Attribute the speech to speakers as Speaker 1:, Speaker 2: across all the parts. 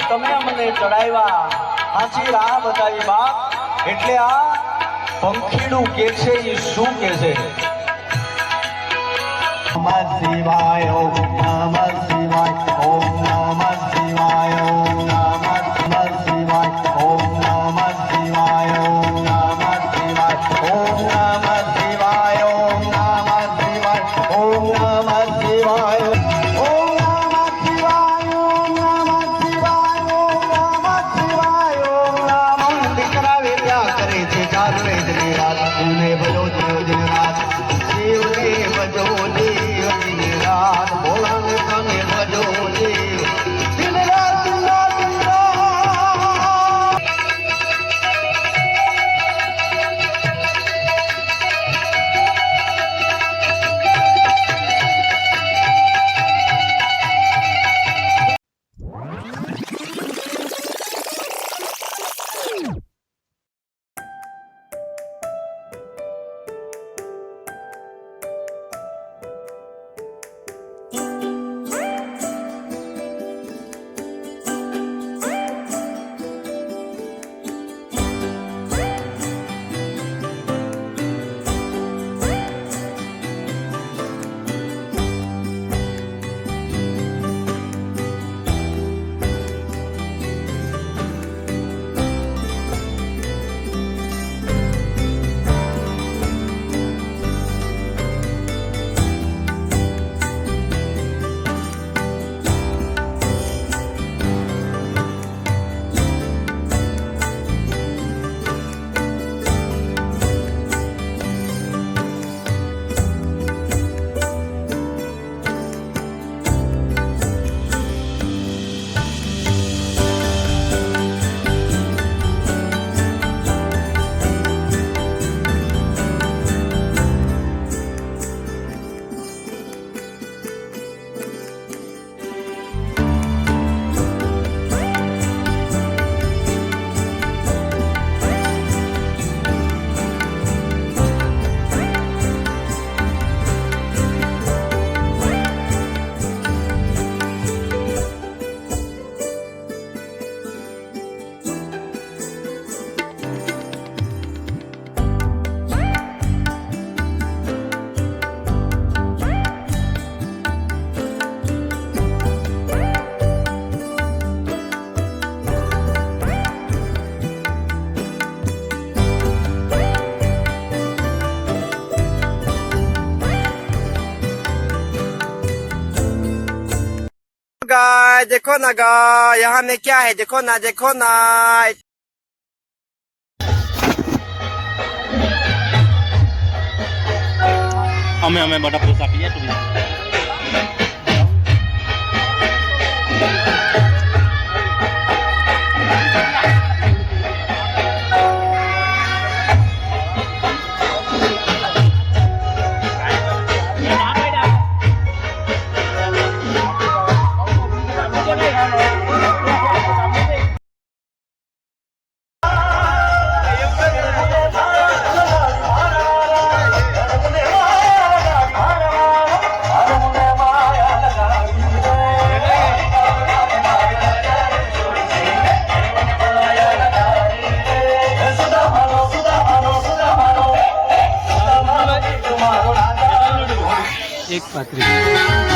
Speaker 1: તમે અમને ચડાવ્યા સાચી રાહ બતાવી બાપ એટલે આ પંખીડું કે છે એ શું કે છે નમઃ શિવાય ઓમ નમઃ શિવાય ઓમ નમઃ શિવાય ઓમ નમઃ શિવાય ઓમ નમઃ શિવાય ઓમ નમઃ શિવાય ઓમ નમઃ શિવાય ઓમ નમઃ શિવાય ઓમ નમઃ શિવાય
Speaker 2: गाय देखो ना गाय यहाँ में क्या है देखो ना
Speaker 3: અમે બધા પૈસા આપીએ તું એક પાત્રી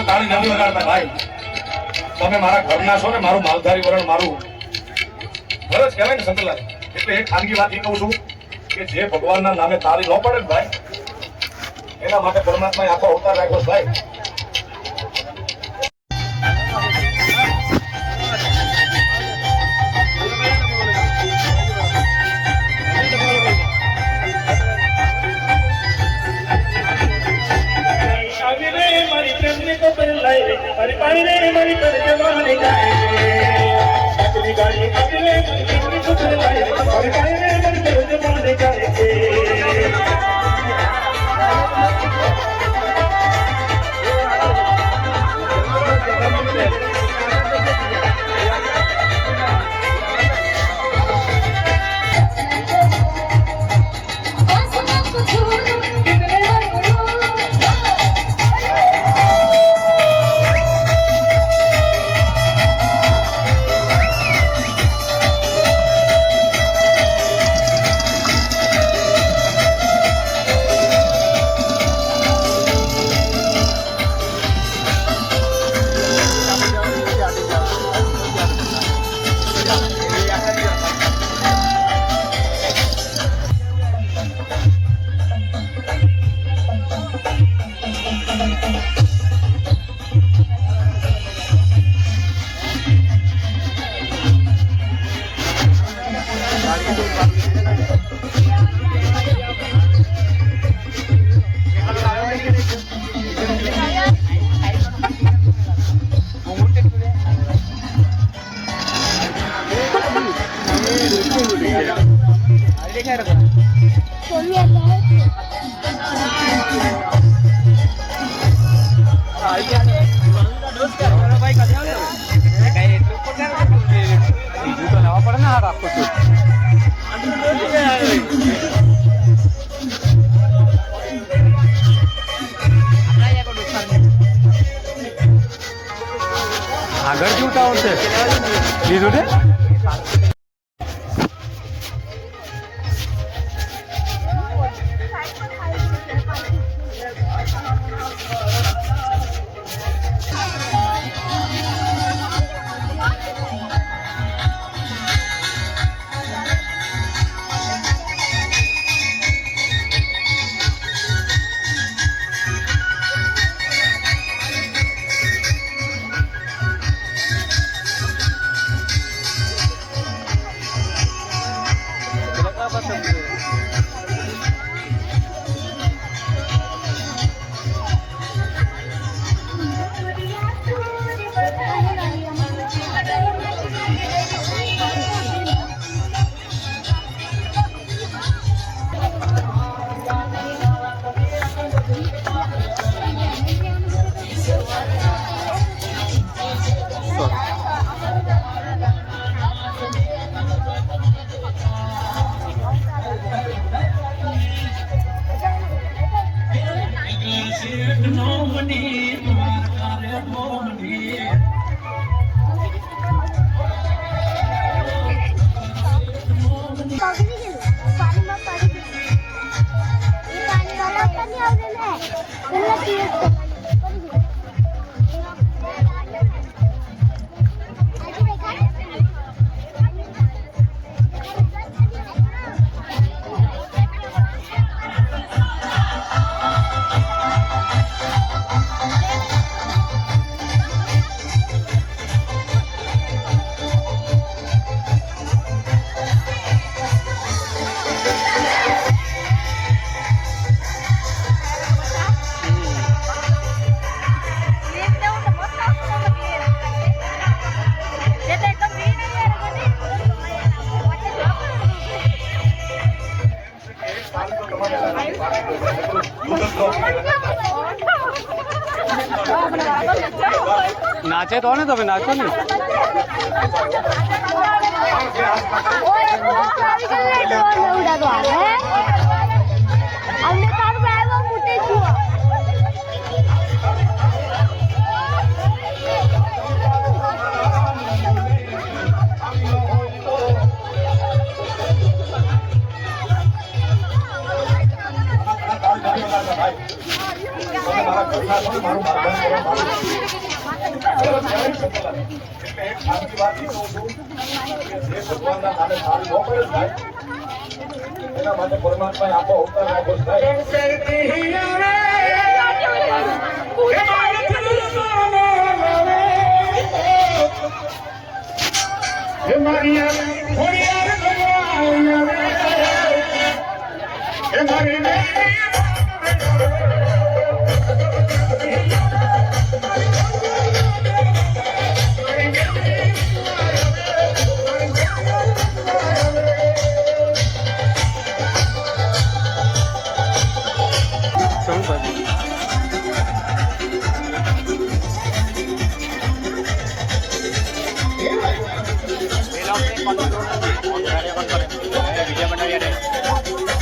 Speaker 4: તાળી નથી વગાડતા ભાઈ. તમે મારા ઘરના છો ને, મારું માલધારી વરણ મારું ફરજ કહેવાય ને સંતલાલ. એટલે એક ખાનગી વાત એ કહું છું કે જે ભગવાનના નામે તાળી ન પડે ને ભાઈ, એના માટે પરમાત્માએ આખો અવતાર રાખ્યો છે ભાઈ.
Speaker 5: મારી પાણી મારી તરજમાની ગાય ગાડી આગલે મારી પાણી મારી તરજમાની ગાય
Speaker 3: આગળ શું ટાવર છે લીધું છે નાચે તો ને તમે નાચો ને
Speaker 4: પરમાત્મા આપો અવતાર આપો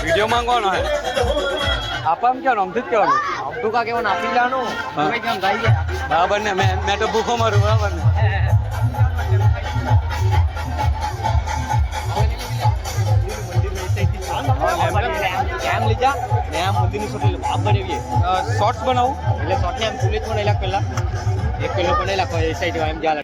Speaker 4: વિડીયો માંગવાનો હે આપમ ક્યાં અમથી જ કહેવાનું અમથું કા કેવાનું આપી લેવાનું કેમ ગાઈ બરાબર ને મેં તો ભૂખો મારું બરાબર ને એમ લીધા ને આમ મંદિરની છોટી બરાબર એવી શોર્ટ્સ બનાવું એટલે શોર્ટને એમ પુલિસ પણ એલા પહેલા 1 કિલો પણ એલા એ સાઈડ એમ જ્યાં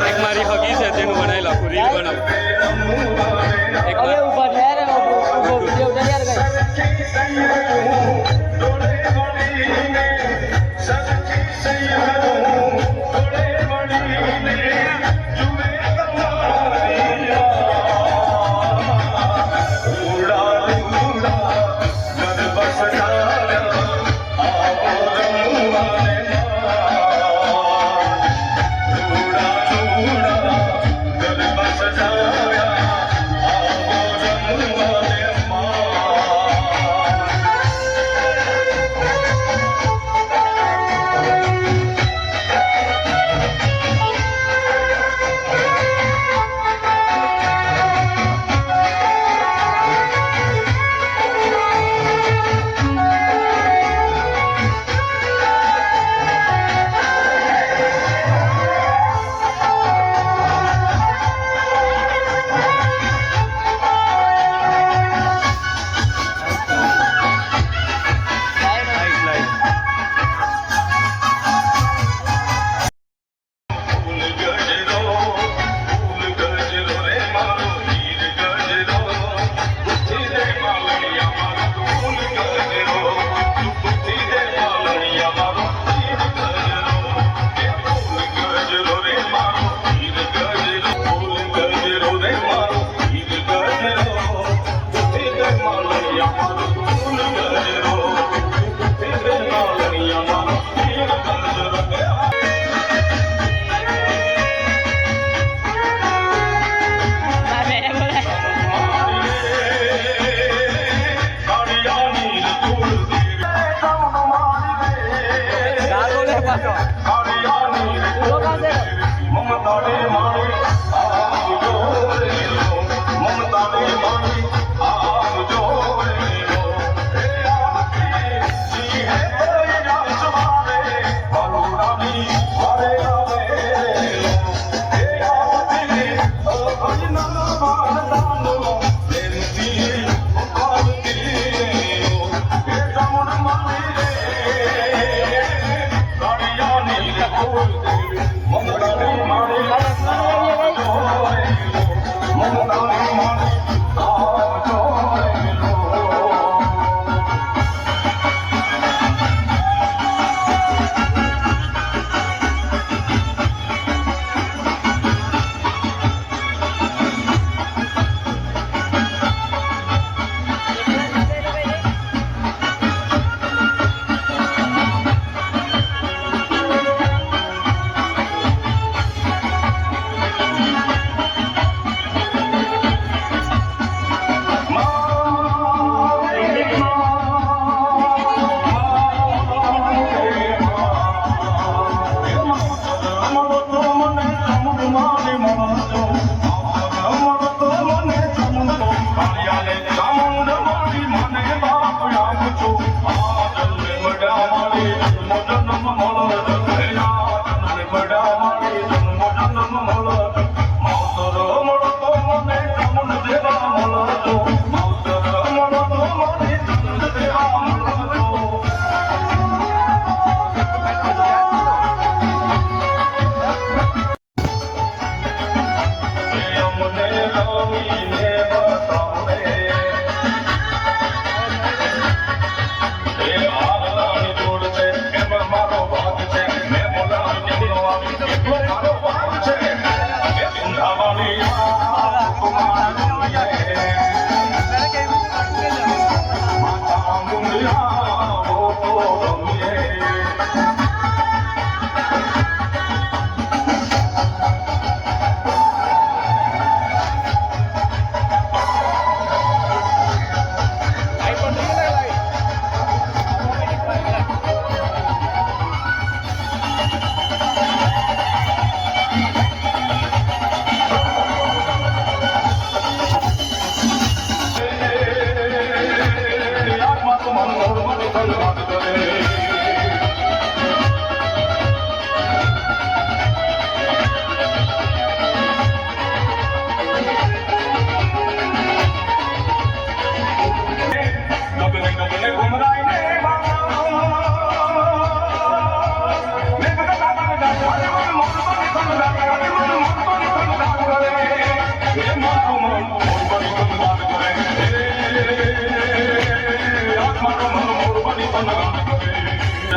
Speaker 3: એક મારી હગી છે તેનું બનાવી લાખું રીલ બનાવું એક
Speaker 6: હવે ઉભા થયા રે ઉભો વિડિયો તૈયાર કર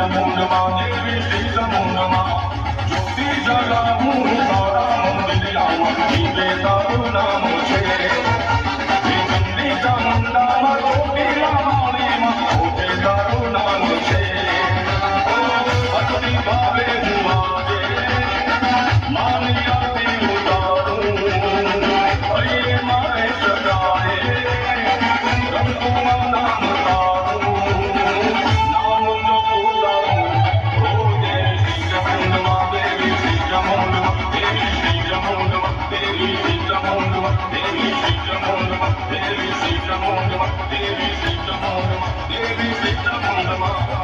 Speaker 4: ચામુંડમાં દેવી શ્રી ચામુંડમાં જ્યોતિ જલાવું તારા મંદિરમાં જીવે તારું નામ છે ચંડી ચામુંડામાં ચોટીલા માળીમાં પોતે તારું નામ છે ભક્તિ ભાવે હું આજે માની આરતી ઉતારું હરિએ મારે સદાએ રંગોમાં નામ તારું નામ જપું તારું ઓ દેવી ચામુંડમાં દેવી શ્રી ચામુંડમાં દેવી શ્રી ચામુંડમાં દેવી શ્રી ચામુંડમાં દેવી શ્રી ચામુંડમાં દેવી શ્રી ચામુંડમાં દેવી શ્રી ચામુંડમાં દેવી શ્રી ચામુંડમાં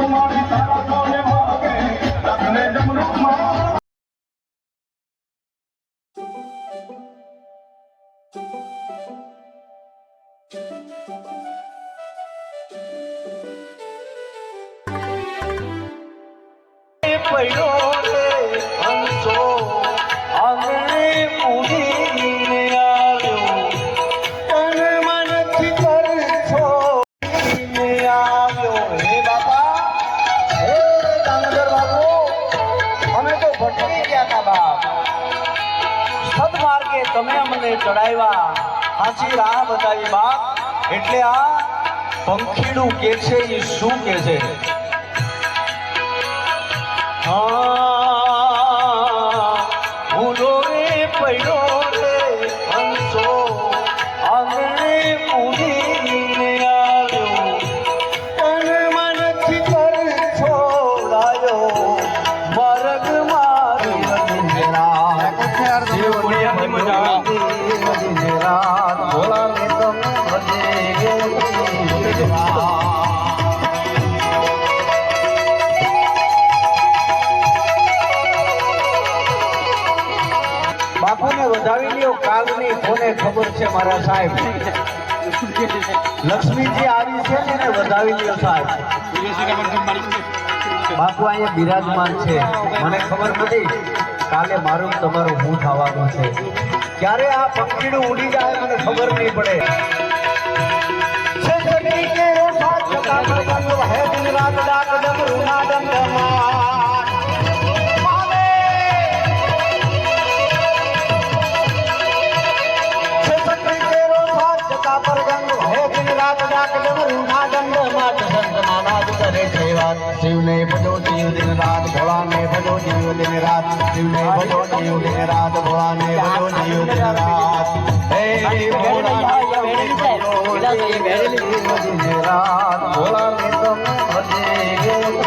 Speaker 5: મારી તારા કોને માગે તને જમરૂ માં
Speaker 1: પડ્યો રે હંસો આંગણે ઉડીને આવ્યો તન મનથી કરછો ને આવ્યો હે બાપા હે દામોદર બાપુ અમે તો ભટકી ગયા તા બાપ સદમાર્ગે તમે અમને ચડાવ્યા સાચી રાહ બતાવી બાપ એટલે આ પંખીડું કે છે એ શું કે છે ભૂલો રે પડ્યો રે હંસો આંગણે ઉડીને આવ્યો તન મનથી કર છોડાયો મરગ મારી
Speaker 3: કુણિયાની મજા આવે.
Speaker 1: રાત ભોળા ને તમે ભજે બાપુને વધાવી લ્યો કાલની કોને ખબર છે મારા સાહેબ લક્ષ્મીજી આવી છે ને એને વધાવી લ્યો સાહેબ બાપુ અહીંયા બિરાજમાન છે મને ખબર નથી કાલે મારું ને તમારું હું થવાનું છે ક્યારે આ પંખીડું ઉડી જાય મને ખબર નહીં પડે છેતરી કે રોષા છતાં પ્રગંગ હે દિન રાત ડાક ડમરૂ ના ડમડમા શિવને ભજો જીવ દિન રાત ભોળાને ભજો જીવ દિન રાત શિવને ભજો જીવ દિન રાત ભોળાને ભજો જીવ દિન રાત હે ભોળાને ભજો જીવ દિન રાત ભોળાને તમે ભજે